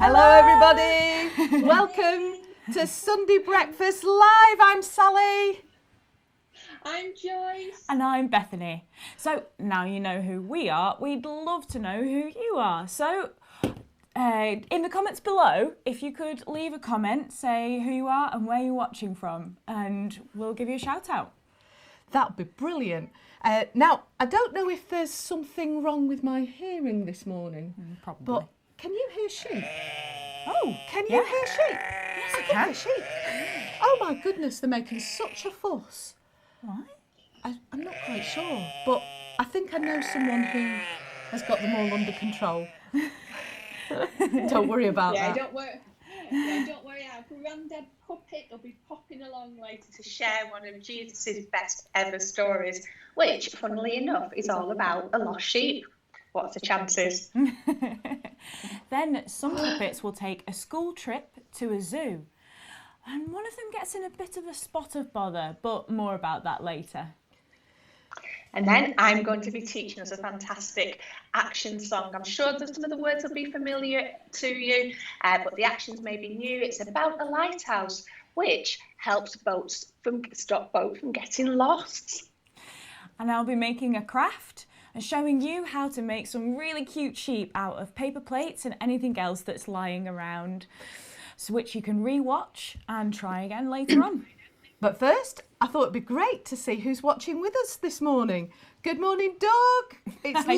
Hello everybody! Welcome to Sunday Breakfast Live. I'm Sally. I'm Joyce. And I'm Bethany. So now you know who we are, we'd love to know who you are. So in the comments below, if you could leave a comment, say who you are and where you're watching from, and we'll give you a shout out. That'd be brilliant. Now, I don't know if there's something wrong with my hearing this morning. Probably. But can you hear sheep? Oh, Can you hear sheep? Yes, I can hear sheep. Oh my goodness, they're making such a fuss. Why? I'm not quite sure, but I think I know someone who has got them all under control. Don't worry about that. Don't worry. Don't worry. Our granddad puppet will be popping along later to share one of Jesus' best ever stories, which, funnily enough, is all about a lost sheep. What's the chances? Then some puppets will take a school trip to a zoo. And one of them gets in a bit of a spot of bother, but more about that later. And then I'm going to be teaching us a fantastic action song. I'm sure that some of the words will be familiar to you, but the actions may be new. It's about a lighthouse, which helps stop boats from getting lost. And I'll be making a craft and showing you how to make some really cute sheep out of paper plates and anything else that's lying around, so which you can re-watch and try again later on. But first, I thought it'd be great to see who's watching with us this morning. Good morning, Doug. It's Hi,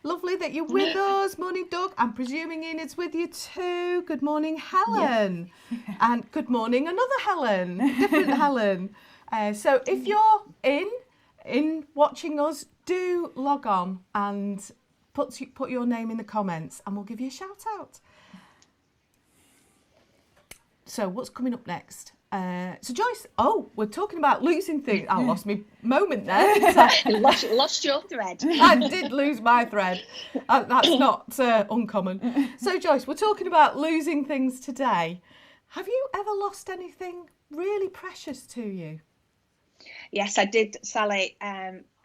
lovely that you're with us. Morning, Doug. I'm presuming Enid's with you too. Good morning, Helen. Yeah. And good morning, another Helen, different Helen. So if you're in watching us, do log on and put your name in the comments and we'll give you a shout out. So what's coming up next? So Joyce, we're talking about losing things. I lost my moment there. Lost your thread. I did lose my thread. That's not uncommon. So Joyce, we're talking about losing things today. Have you ever lost anything really precious to you? Yes, I did, Sally.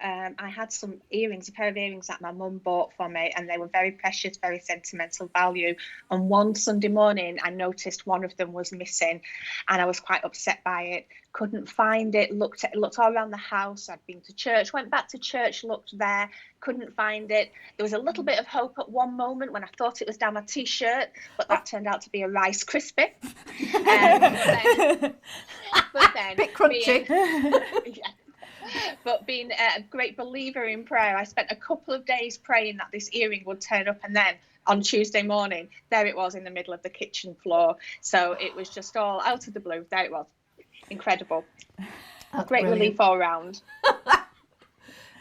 I had some earrings, a pair of earrings that my mum bought for me, and they were very precious, very sentimental value. And one Sunday morning, I noticed one of them was missing, and I was quite upset by it. Couldn't find it. Looked all around the house. I'd been to church, went back to church, looked there, couldn't find it. There was a little bit of hope at one moment when I thought it was down my t-shirt, but that turned out to be a Rice Krispie. But then, bit crunchy. But being a great believer in prayer, I spent a couple of days praying that this earring would turn up, and then on Tuesday morning, there it was in the middle of the kitchen floor. So it was just all out of the blue. There it was. Incredible. That's great brilliant. relief all round.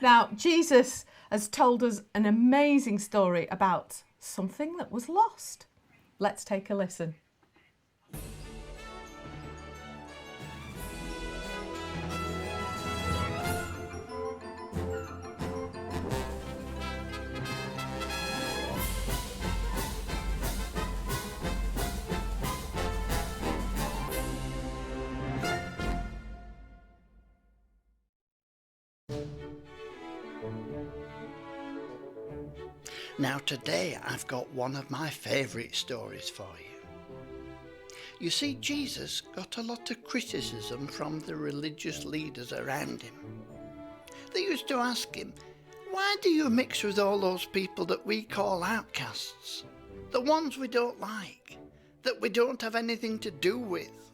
Now, Jesus has told us an amazing story about something that was lost. Let's take a listen. Now today I've got one of my favourite stories for you. You see, Jesus got a lot of criticism from the religious leaders around him. They used to ask him, "Why do you mix with all those people that we call outcasts? The ones we don't like, that we don't have anything to do with?"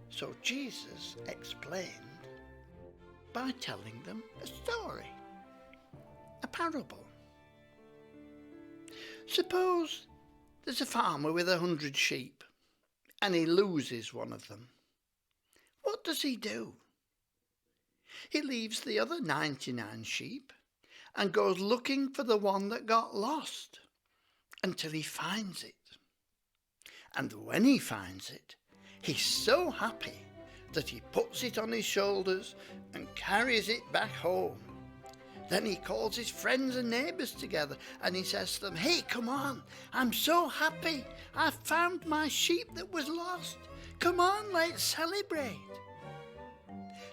So Jesus explained by telling them a story, a parable. Suppose there's a farmer with 100 sheep and he loses one of them. What does he do? He leaves the other 99 sheep and goes looking for the one that got lost until he finds it. And when he finds it, he's so happy that he puts it on his shoulders and carries it back home. Then he calls his friends and neighbours together and he says to them, "Hey, come on, I'm so happy. I've found my sheep that was lost. Come on, let's celebrate."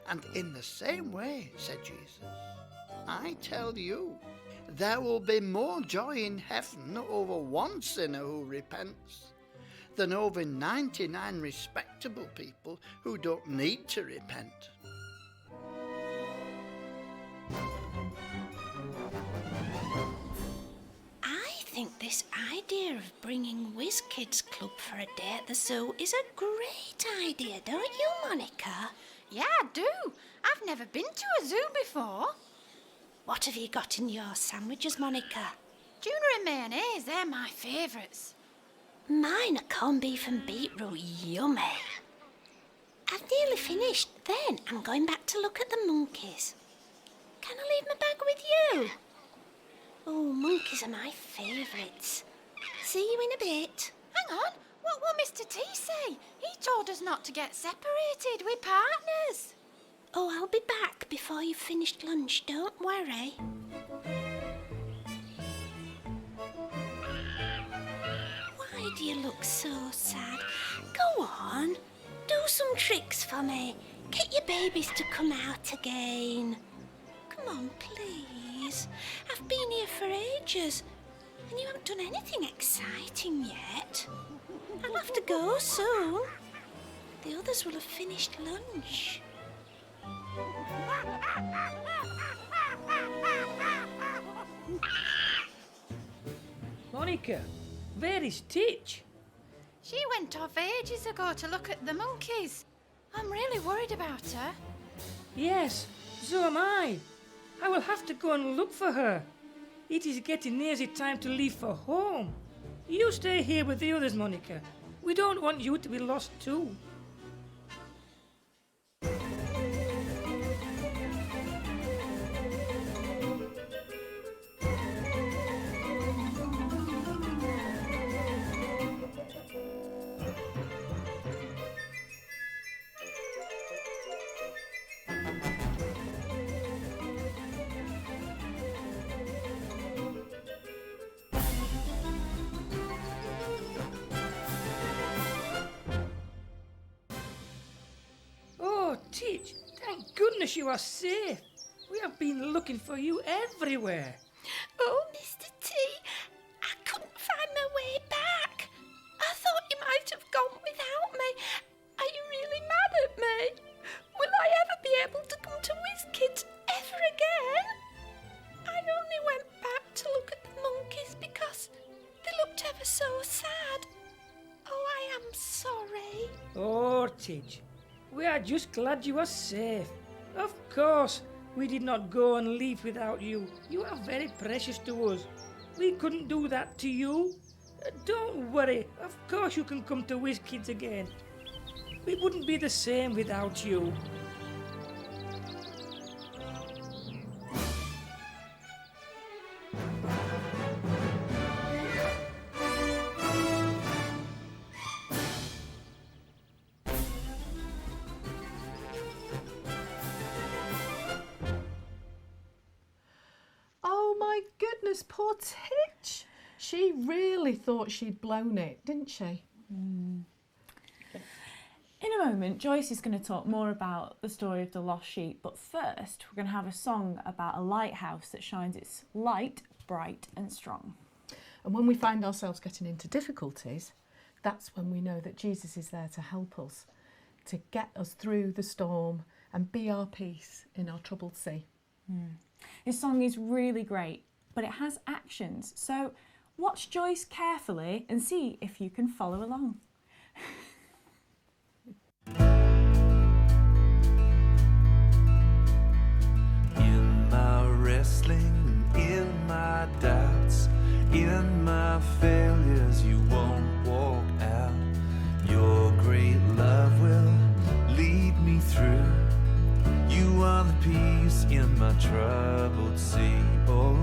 And in the same way, said Jesus, I tell you there will be more joy in heaven over one sinner who repents than over 99 respectable people who don't need to repent. I think this idea of bringing Whiz Kids Club for a day at the zoo is a great idea, don't you, Monica? Yeah, I do. I've never been to a zoo before. What have you got in your sandwiches, Monica? Tuna and mayonnaise, they're my favourites. Mine are corned beef and beetroot, yummy. I've nearly finished. Then I'm going back to look at the monkeys. Can I leave my bag with you? Oh, monkeys are my favourites. See you in a bit. Hang on, what will Mr. T say? He told us not to get separated, we're partners. Oh, I'll be back before you've finished lunch, don't worry. Why do you look so sad? Go on, do some tricks for me. Get your babies to come out again. Come on, please. I've been here for ages, and you haven't done anything exciting yet. I'll have to go soon. The others will have finished lunch. Monica, where is Titch? She went off ages ago to look at the monkeys. I'm really worried about her. Yes, so am I. I will have to go and look for her. It is getting near the time to leave for home. You stay here with the others, Monica. We don't want you to be lost too. Oh, Titch, thank goodness you are safe. We have been looking for you everywhere. Oh, Mr. T, I couldn't find my way back. I thought you might have gone without me. Are you really mad at me? Will I ever be able to come to WizKids ever again? I only went back to look at the monkeys because they looked ever so sad. Oh, I am sorry. Oh, Titch, we are just glad you are safe. Of course, we did not go and leave without you. You are very precious to us. We couldn't do that to you. Don't worry, of course you can come to WizKids again. We wouldn't be the same without you. Oh my goodness, poor Titch. She really thought she'd blown it, didn't she? In a moment, Joyce is going to talk more about the story of the lost sheep, but first we're going to have a song about a lighthouse that shines its light bright and strong. And when we find ourselves getting into difficulties, that's when we know that Jesus is there to help us, to get us through the storm and be our peace in our troubled sea. This song is really great, but it has actions, so watch Joyce carefully and see if you can follow along. In my wrestling, in my doubts, in my failures, you won't walk out. Your great love will lead me through. You are the peace in my troubled sea. Oh,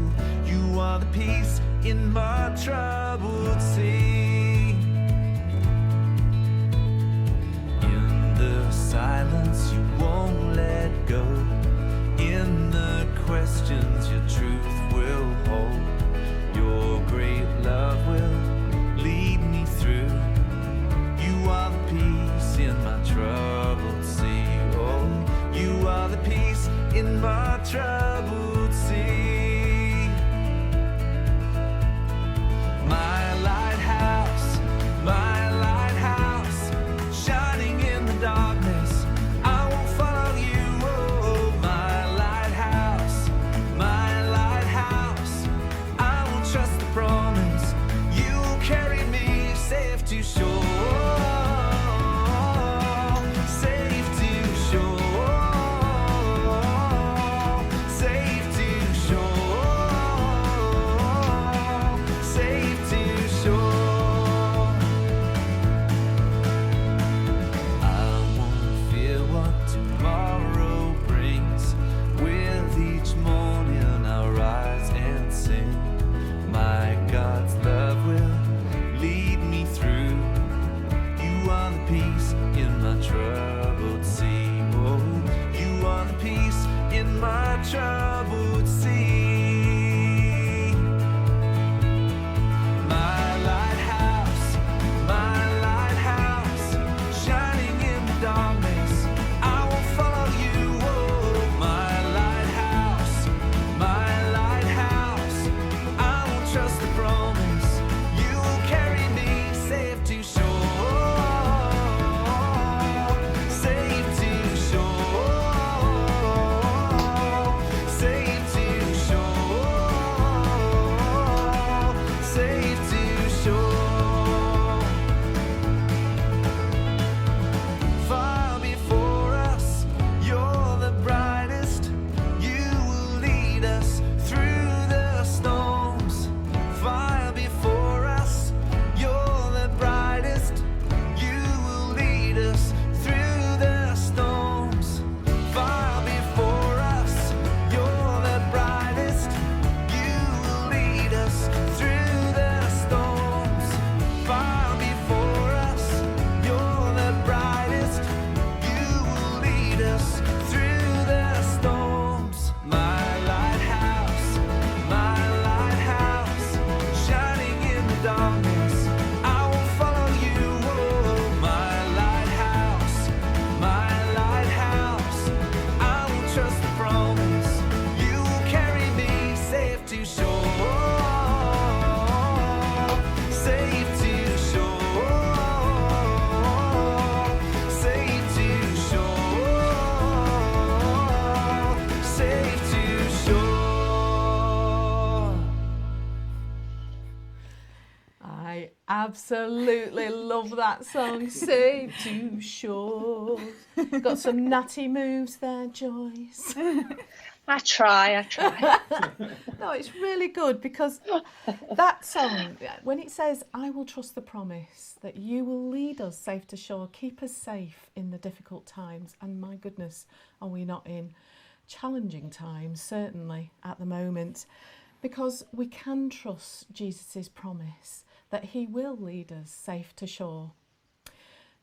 you are the peace in my troubled sea. In the silence, you won't let go. In the questions, your truth will hold. Your great love will lead me through. You are the peace in my troubled sea. Oh, you are the peace in my troubled sea. trust the promise. You'll carry me safe to shore. Safe to shore. Safe to shore. Safe to shore. I won't fear what tomorrow brings. With each morning I'll rise and sing. My God's love will lead me through. You are the peace in my troubled sea. Oh, you are the peace in my troubled sea. My lighthouse, shining in the darkness. I will follow you. Oh, my lighthouse, I will trust the promise. You will carry me safe to shore. Safe to shore. Safe to shore. Safe to shore. Far before us, you're the brightest. You will lead us through the storms. Far before us, you're the brightest. You will lead us through the storms. Far before us, you're the brightest. You will lead us through the storms. Far before us, you're the brightest. You will lead us through the storms. My lighthouse, shining in the darkness. I will follow you. Oh, my lighthouse, I will trust the promise. You will carry me safe to shore. Safe to shore. Safe to shore. Safe to shore. I absolutely love that song. Safe to shore. Got some natty moves there, Joyce. I try. No, it's really good because that song, when it says, I will trust the promise that you will lead us safe to shore, keep us safe in the difficult times. And my goodness, are we not in challenging times, certainly at the moment, because we can trust Jesus' promise that he will lead us safe to shore.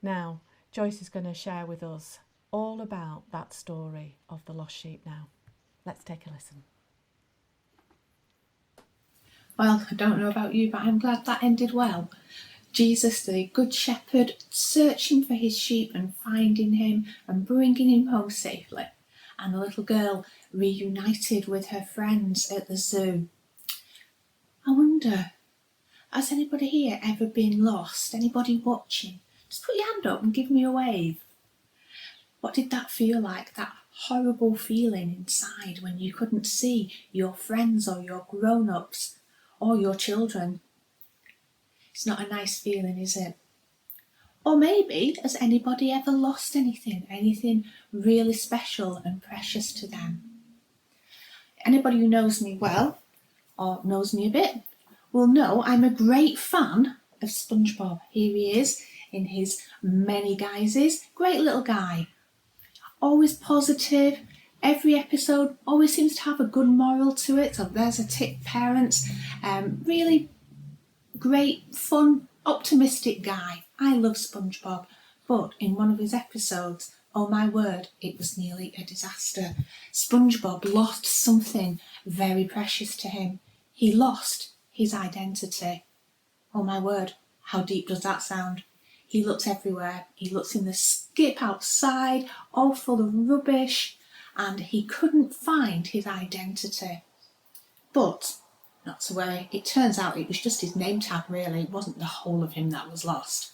Now, Joyce is going to share with us all about that story of the lost sheep now. Let's take a listen. Well, I don't know about you, but I'm glad that ended well. Jesus, the Good Shepherd, searching for his sheep and finding him and bringing him home safely. And the little girl reunited with her friends at the zoo. I wonder, has anybody here ever been lost? Anybody watching? Just put your hand up and give me a wave. What did that feel like, that horrible feeling inside when you couldn't see your friends or your grown-ups or your children? It's not a nice feeling, is it? Or maybe, has anybody ever lost anything really special and precious to them? Anybody who knows me well, or knows me a bit, will know I'm a great fan of SpongeBob. Here he is in his many guises. Great little guy. Always positive. Every episode always seems to have a good moral to it. So there's a tip, parents. Really great, fun, optimistic guy. I love SpongeBob. But in one of his episodes, oh my word, it was nearly a disaster. SpongeBob lost something very precious to him. He lost his identity. Oh my word, how deep does that sound? He looks everywhere. He looks in the skip outside, all full of rubbish, and he couldn't find his identity. But, not to worry, it turns out it was just his name tag really. It wasn't the whole of him that was lost.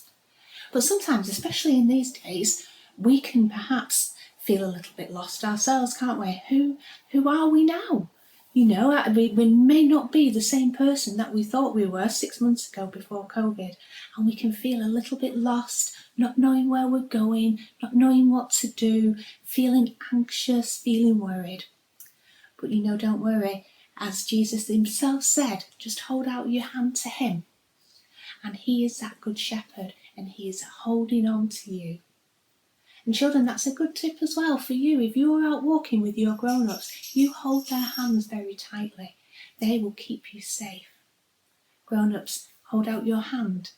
But sometimes, especially in these days, we can perhaps feel a little bit lost ourselves, can't we? Who are we now? You know, we may not be the same person that we thought we were 6 months ago before COVID, and we can feel a little bit lost, not knowing where we're going, not knowing what to do, feeling anxious, feeling worried. But you know, don't worry. As Jesus himself said, just hold out your hand to him. And he is that good shepherd, and he is holding on to you. And children, that's a good tip as well for you. If you're out walking with your grown-ups, you hold their hands very tightly. They will keep you safe. Grown-ups, hold out your hand.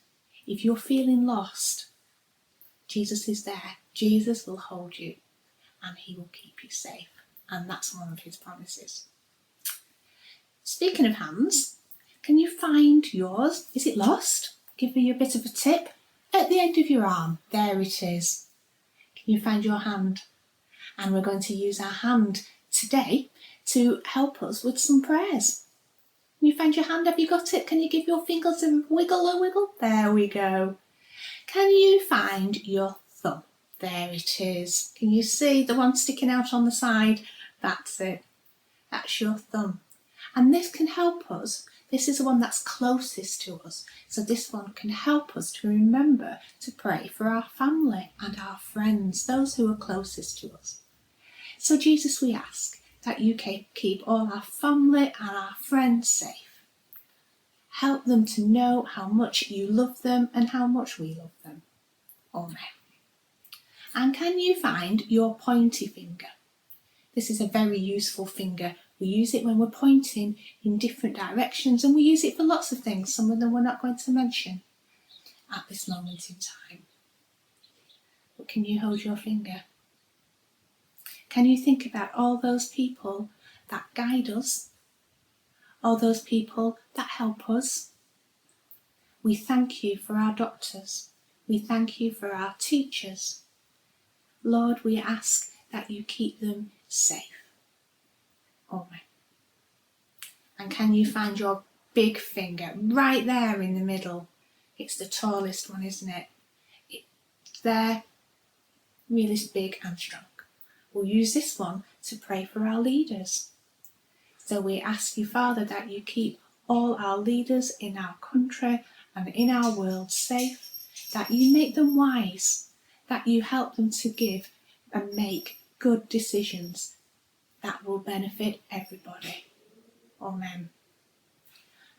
If you're feeling lost, Jesus is there. Jesus will hold you, and he will keep you safe. And that's one of his promises. Speaking of hands, can you find yours? Is it lost? Give you a bit of a tip. At the end of your arm, there it is. Can you find your hand? And we're going to use our hand today to help us with some prayers. Can you find your hand? Have you got it? Can you give your fingers a wiggle? There we go. Can you find your thumb? There it is. Can you see the one sticking out on the side? That's it. That's your thumb. And this can help us. This is the one that's closest to us. So this one can help us to remember to pray for our family and our friends, those who are closest to us. So Jesus, we ask that you keep all our family and our friends safe. Help them to know how much you love them and how much we love them. Amen. And can you find your pointy finger? This is a very useful finger. We use it when we're pointing in different directions, and we use it for lots of things. Some of them we're not going to mention at this moment in time. But can you hold your finger? Can you think about all those people that guide us, all those people that help us? We thank you for our doctors. We thank you for our teachers. Lord, we ask that you keep them safe. Amen. And can you find your big finger right there in the middle? It's the tallest one, isn't it? It's there, really big and strong. We'll use this one to pray for our leaders. So we ask you, Father, that you keep all our leaders in our country and in our world safe, that you make them wise, that you help them to give and make good decisions that will benefit everybody. Amen.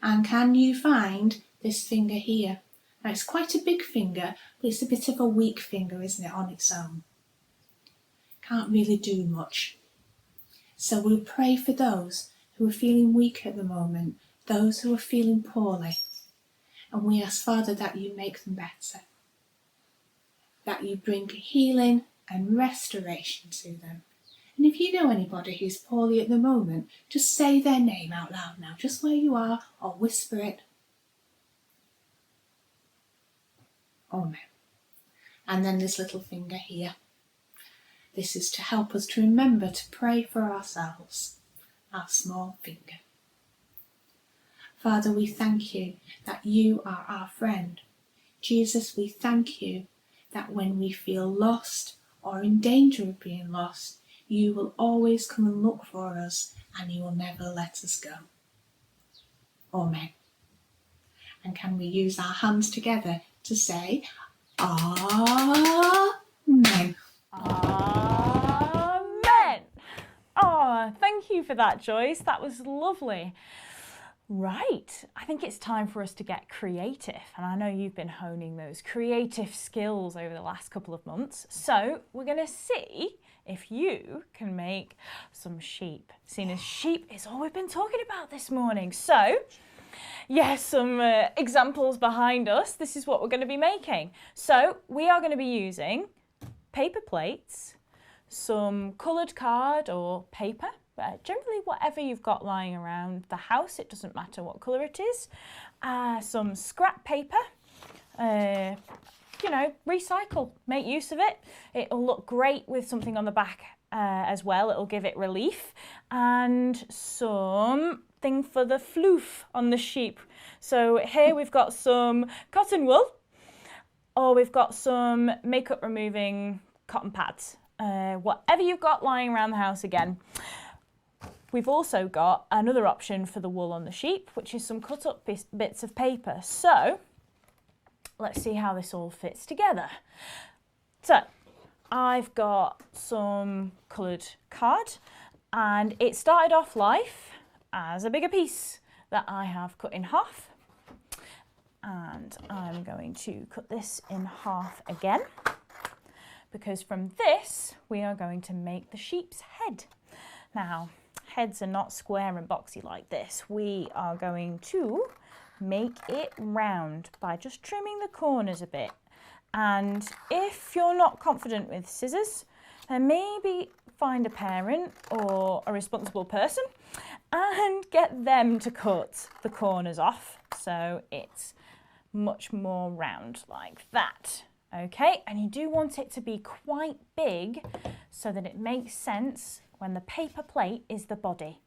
And can you find this finger here? Now it's quite a big finger, but it's a bit of a weak finger, isn't it, on its own? Can't really do much. So we'll pray for those who are feeling weak at the moment, those who are feeling poorly. And we ask, Father, that you make them better, that you bring healing and restoration to them. And if you know anybody who's poorly at the moment, just say their name out loud now, just where you are, or whisper it. Amen. And then this little finger here. This is to help us to remember to pray for ourselves, our small finger. Father, we thank you that you are our friend. Jesus, we thank you that when we feel lost or in danger of being lost, you will always come and look for us, and you will never let us go. Amen. And can we use our hands together to say, Amen. Amen. Oh, thank you for that, Joyce. That was lovely. Right, I think it's time for us to get creative, and I know you've been honing those creative skills over the last couple of months. So we're going to see if you can make some sheep, seeing as sheep is all we've been talking about this morning. So, yes, some examples behind us. This is what we're going to be making. So we are going to be using paper plates, some coloured card or paper, generally whatever you've got lying around the house, it doesn't matter what colour it is, some scrap paper, recycle, make use of it. It'll look great with something on the back as well, it'll give it relief, and something for the floof on the sheep. So here we've got some cotton wool, or we've got some makeup removing cotton pads, whatever you've got lying around the house again. we've also got another option for the wool on the sheep, which is some cut up bits of paper. So let's see how this all fits together. So I've got some coloured card, and it started off life as a bigger piece that I have cut in half. And I'm going to cut this in half again, because from this we are going to make the sheep's head. Now, heads are not square and boxy like this. We are going to make it round by just trimming the corners a bit. And if you're not confident with scissors, then maybe find a parent or a responsible person and get them to cut the corners off so it's much more round like that. Okay, and you do want it to be quite big so that it makes sense when the paper plate is the body.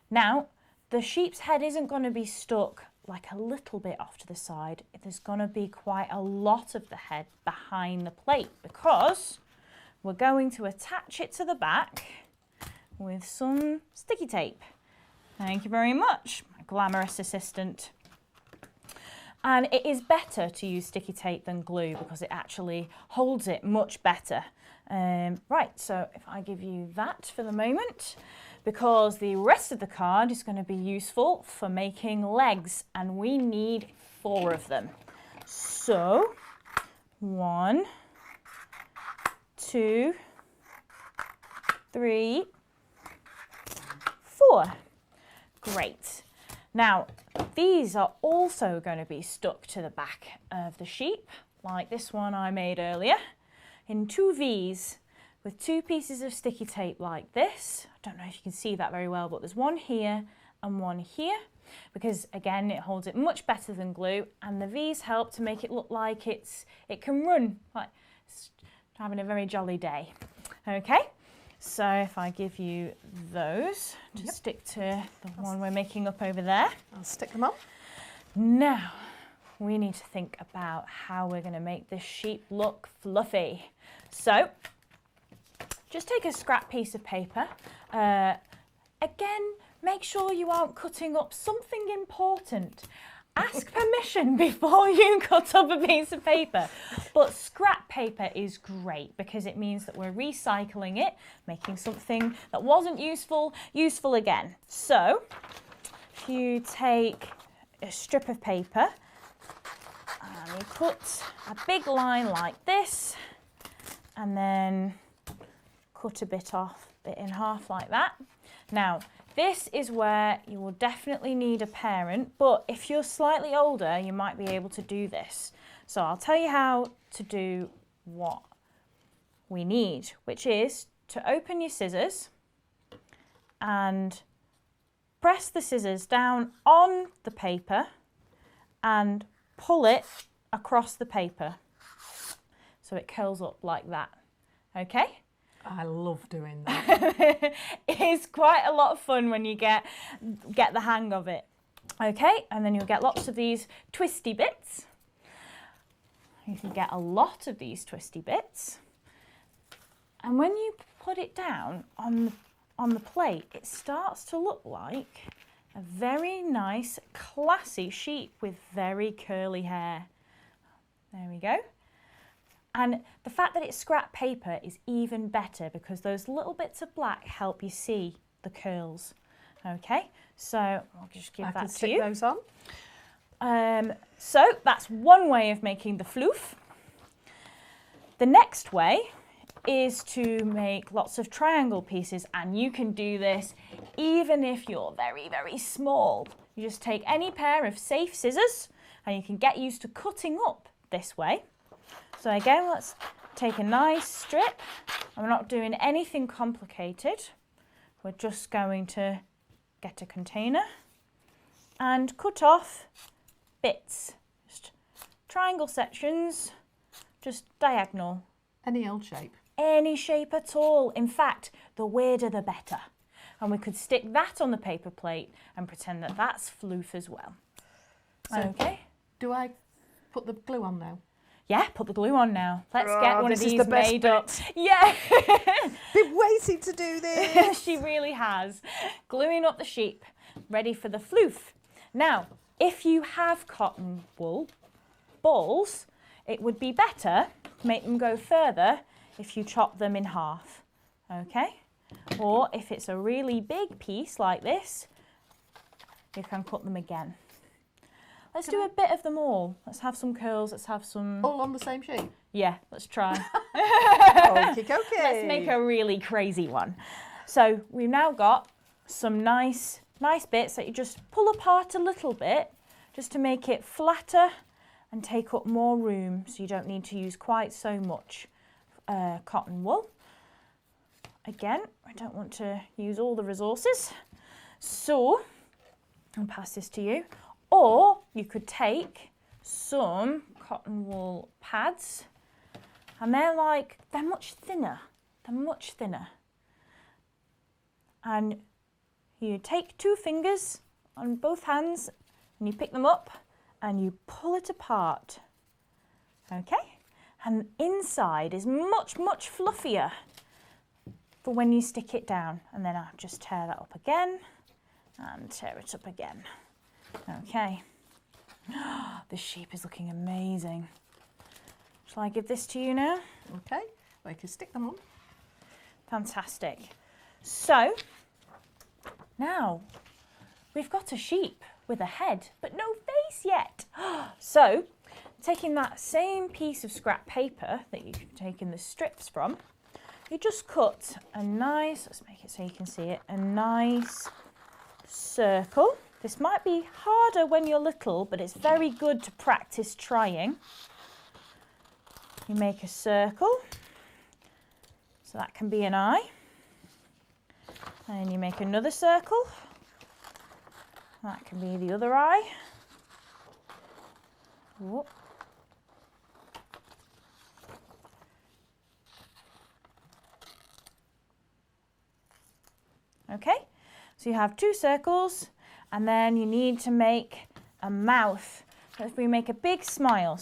Now, the sheep's head isn't going to be stuck like a little bit off to the side. There's going to be quite a lot of the head behind the plate, because we're going to attach it to the back with some sticky tape. Thank you very much, my glamorous assistant. And it is better to use sticky tape than glue because it actually holds it much better. Right, so if I give you that for the moment, because the rest of the card is going to be useful for making legs, and we need 4 of them. So 1, 2, 3, 4. Great. Now, these are also going to be stuck to the back of the sheep, like this one I made earlier, in 2 V's with 2 pieces of sticky tape like this. I don't know if you can see that very well, but there's one here and one here, because again, it holds it much better than glue, and the V's help to make it look like it can run, like it's having a very jolly day. Okay, so if I give you those to stick to the one we're making up over there. I'll stick them on. Now, we need to think about how we're going to make this sheep look fluffy. So, just take a scrap piece of paper. Again, make sure you aren't cutting up something important. Ask permission before you cut up a piece of paper. But scrap paper is great because it means that we're recycling it, making something that wasn't useful again. So, if you take a strip of paper and you cut a big line like this, and then cut a bit in half like that. Now, this is where you will definitely need a parent, but if you're slightly older, you might be able to do this. So I'll tell you how to do what we need, which is to open your scissors and press the scissors down on the paper and pull it across the paper so it curls up like that. Okay? I love doing that. It's quite a lot of fun when you get the hang of it. Okay, and then you'll get lots of these twisty bits. You can get a lot of these twisty bits. And when you put it down on the plate, it starts to look like a very nice, classy sheep with very curly hair. There we go. And the fact that it's scrap paper is even better because those little bits of black help you see the curls. Okay, so I'll just give that to you. I can stick those on. So that's one way of making the floof. The next way is to make lots of triangle pieces, and you can do this even if you're very, very small. You just take any pair of safe scissors and you can get used to cutting up this way. So again, let's take a nice strip. I'm not doing anything complicated. We're just going to get a container and cut off bits. Just triangle sections, just diagonal. Any old shape. Any shape at all. In fact, the weirder the better. And we could stick that on the paper plate and pretend that that's floof as well. So okay. Do I put the glue on now? Yeah, put the glue on now. Let's Oh, get one of this is these the best made up. bit. Yeah. Been waiting to do this. She really has. Gluing up the sheep, ready for the floof. Now, if you have cotton wool balls, it would be better to make them go further if you chop them in half, okay? Or if it's a really big piece like this, you can cut them again. Let's do a bit of them all. Let's have some curls, let's have some... All on the same sheet? Yeah, let's try. Okie dokie. Let's make a really crazy one. So we've now got some nice bits that you just pull apart a little bit just to make it flatter and take up more room, so you don't need to use quite so much cotton wool. Again, I don't want to use all the resources. So I'll pass this to you. Or you could take some cotton wool pads, and they're much thinner. They're much thinner. And you take 2 fingers on both hands and you pick them up and you pull it apart. Okay? And inside is much, much fluffier for when you stick it down. And then I'll just tear that up again and tear it up again. Okay. This sheep is looking amazing. Shall I give this to you now? Okay, we can stick them on. Fantastic. So, now we've got a sheep with a head, but no face yet. So, taking that same piece of scrap paper that you've taken the strips from, you just cut a nice, let's make it so you can see it, a nice circle. This might be harder when you're little, but it's very good to practice trying. You make a circle, so that can be an eye. And you make another circle. That can be the other eye. Whoop. Okay, so you have 2 circles. And then you need to make a mouth. So if we make a big smile,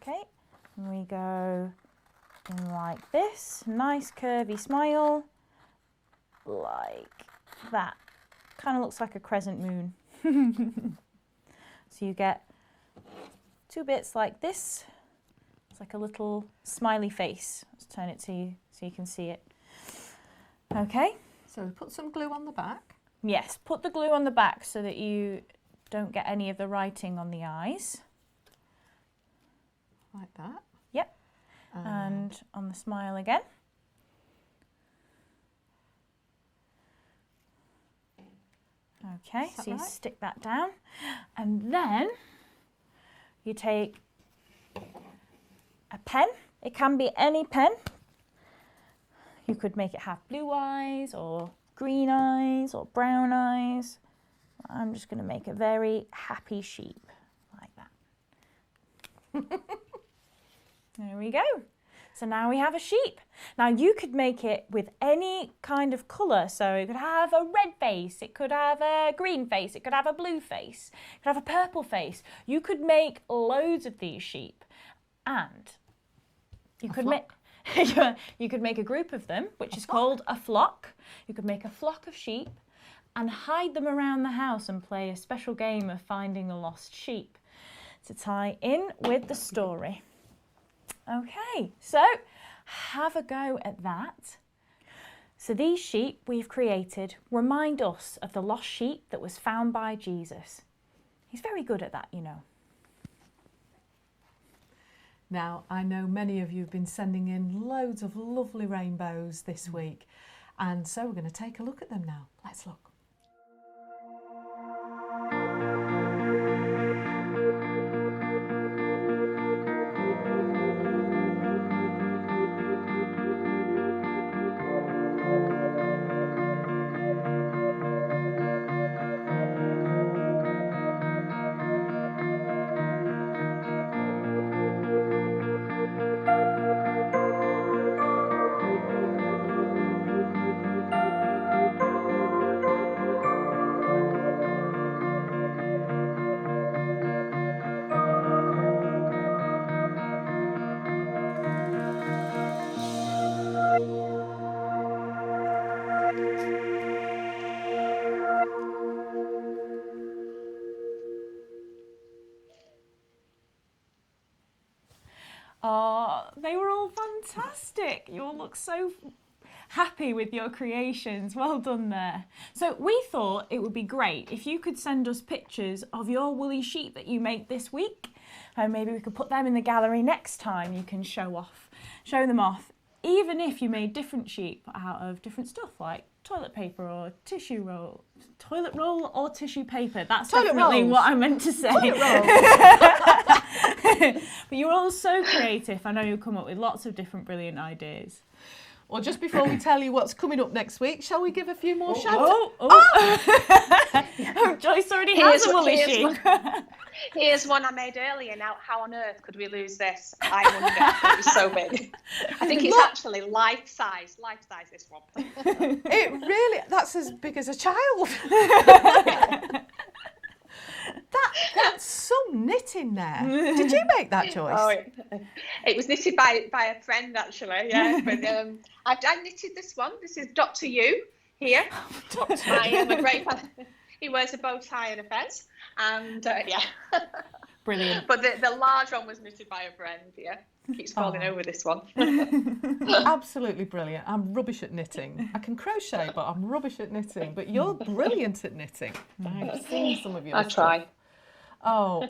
okay, and we go in like this, nice curvy smile, like that. Kind of looks like a crescent moon. So you get 2 bits like this. It's like a little smiley face. Let's turn it to you so you can see it. Okay. So we put some glue on the back. Yes, put the glue on the back so that you don't get any of the writing on the eyes. Like that. Yep. And on the smile again. Okay, so you stick that down. And then you take a pen. It can be any pen. You could make it have blue eyes or green eyes or brown eyes. I'm just going to make a very happy sheep like that. There we go. So now we have a sheep. Now you could make it with any kind of colour. So it could have a red face, it could have a green face, it could have a blue face, it could have a purple face. You could make loads of these sheep, and you could make... You could make a group of them, which is called a flock. You could make a flock of sheep and hide them around the house and play a special game of finding the lost sheep to tie in with the story. Okay, so have a go at that. So these sheep we've created remind us of the lost sheep that was found by Jesus. He's very good at that, you know. Now, I know many of you have been sending in loads of lovely rainbows this week, and so we're going to take a look at them now. Let's look. fantastic. You all look so happy with your creations. Well done there. So we thought it would be great if you could send us pictures of your woolly sheep that you make this week. And maybe we could put them in the gallery next time. You can show them off. Even if you made different sheep out of different stuff like toilet paper or tissue roll. Toilet roll or tissue paper. That's Toilet definitely rolls. what I meant to say. Toilet roll. But you're all so creative. I know you'll come up with lots of different brilliant ideas. Well, just before we tell you what's coming up next week, shall we give a few more shout Oh, Joyce already has a woolly sheep. Here's one I made earlier. Now, how on earth could we lose this? I wonder. It was so big. I think it's actually life size, this one. It really, that's as big as a child. That's some knitting there. Did you make that, Joyce? Oh, it was knitted by a friend, actually. Yeah, but I knitted this one. This is Dr. You here. My great fan. He wears a bow tie and a fez, and Brilliant. But the large one was knitted by a friend. Yeah, keeps falling over this one. Absolutely brilliant. I'm rubbish at knitting. I can crochet, but I'm rubbish at knitting. But you're brilliant at knitting. I've seen some of your I try. Oh,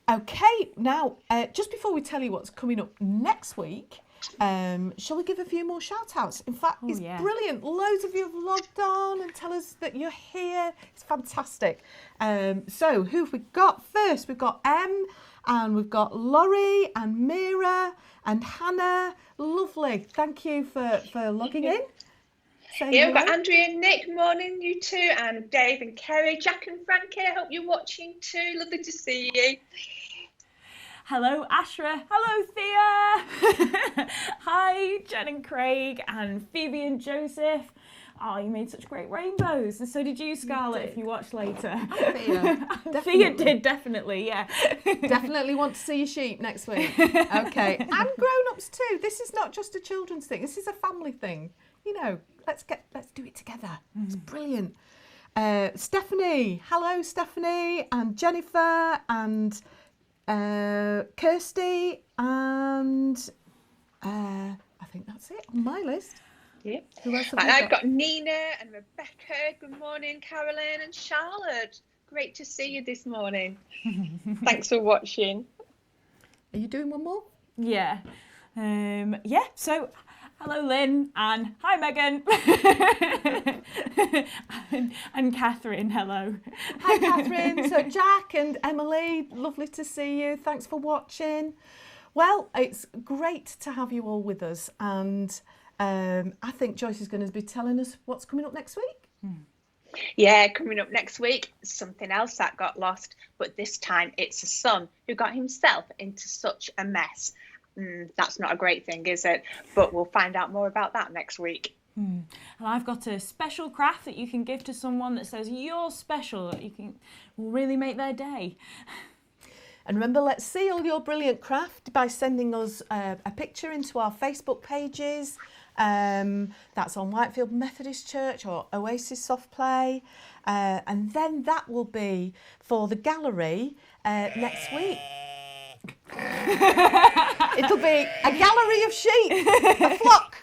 okay. Now, just before we tell you what's coming up next week, shall we give a few more shout-outs? In fact, it's brilliant. Loads of you have logged on and tell us that you're here. It's fantastic. So, who have we got first? We've got Em, and we've got Laurie and Mira and Hannah. Lovely. Thank you for logging in. We've got Andrea and Nick, morning, you two, and Dave and Kerry, Jack and Frankie, I hope you're watching too. Lovely to see you. Hello, Ashra. Hello, Thea. Hi, Jen and Craig, and Phoebe and Joseph. Oh, you made such great rainbows. And so did you, Scarlett, if you watch later. Thea did, definitely, yeah. Definitely want to see your sheep next week. Okay. And grown-ups too. This is not just a children's thing. This is a family thing. You know, let's do it together. It's brilliant. Stephanie. Hello, Stephanie. And Jennifer and Kirsty. And I think that's it on my list. Yeah. Who else have and we I've got Nina and Rebecca. Good morning, Caroline and Charlotte. Great to see you this morning. Thanks for watching. Are you doing one more? Yeah. So hello, Lynn, and hi, Megan. and Catherine, hello. Hi, Catherine. So Jack and Emily, lovely to see you. Thanks for watching. Well, it's great to have you all with us, and I think Joyce is going to be telling us what's coming up next week. Yeah, coming up next week, something else that got lost, but this time it's a son who got himself into such a mess. That's not a great thing, is it? But we'll find out more about that next week. And I've got a special craft that you can give to someone that says you're special, that will really make their day. And remember, let's see all your brilliant craft by sending us a picture into our Facebook pages. That's on Whitefield Methodist Church or Oasis Soft Play. And then that will be for the gallery next week. It'll be a gallery of sheep, a flock.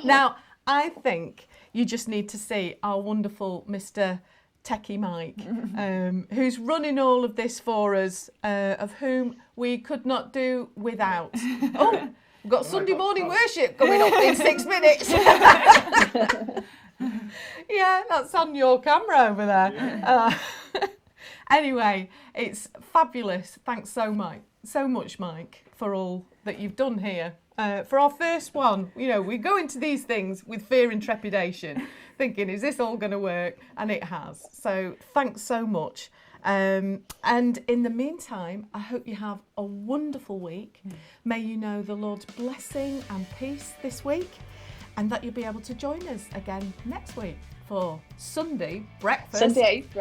Now, I think you just need to see our wonderful Mr. Techie Mike, who's running all of this for us, of whom we could not do without. Oh, we've got Sunday morning worship coming up in 6 minutes. Yeah, that's on your camera over there. Anyway, it's fabulous. Thanks so much, Mike, for all that you've done here. For our first one, you know, we go into these things with fear and trepidation, thinking, is this all going to work? And it has. So thanks so much. And in the meantime, I hope you have a wonderful week. May you know the Lord's blessing and peace this week, and that you'll be able to join us again next week for Sunday breakfast. Live.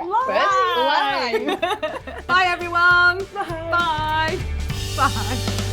Bye, everyone. Bye. Bye.